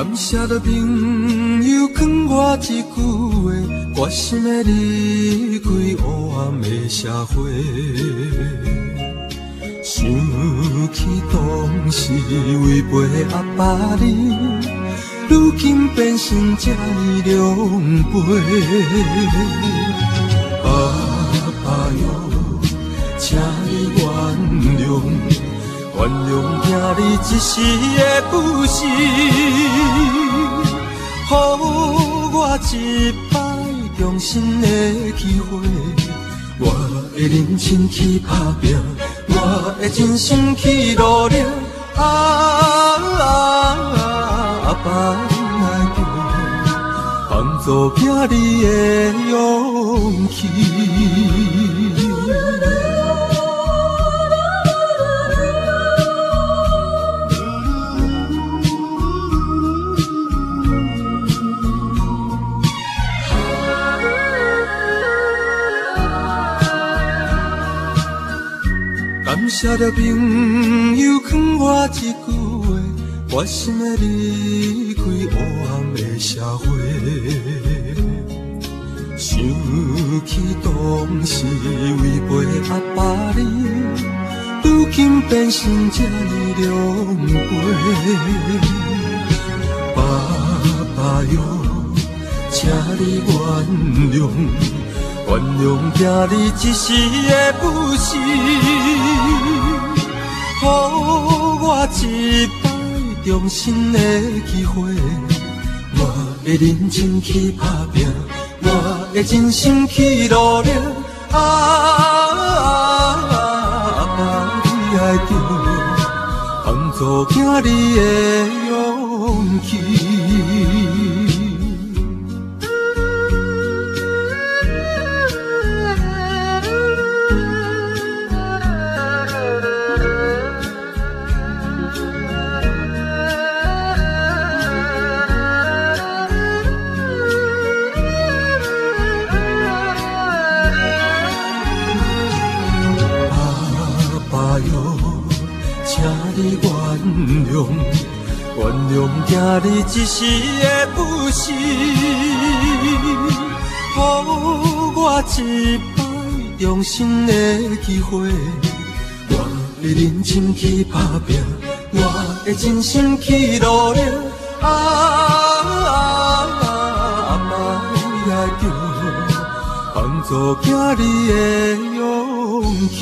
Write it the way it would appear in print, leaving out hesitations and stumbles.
感谢着朋友劝我一句话，决心要离开黑暗的社会。想起当时违背阿爸你，如今变成这呢狼狽。爸爸哟，请你原谅。原谅囝你一时的不是，予我一摆重新的机会。我会认真去打拼，我会真心去努力。阿爸你爱着，帮助囝你的勇气。感谢着朋友劝我一句话，决心要离开黑暗的社会。想起当时违背阿爸你，如今变成这呢狼狽。爸爸哟，请你原谅。原谅囝你一时的不是，予我一摆重新的机会。我会认真去打拼，我会真心去努力。阿爸你爱着，帮助囝你的勇气。原谅囝你一时的不是，予我一摆重新的机会。我会认真去打拼，我会真心去努力。阿爸你爱着，帮助囝你的勇气。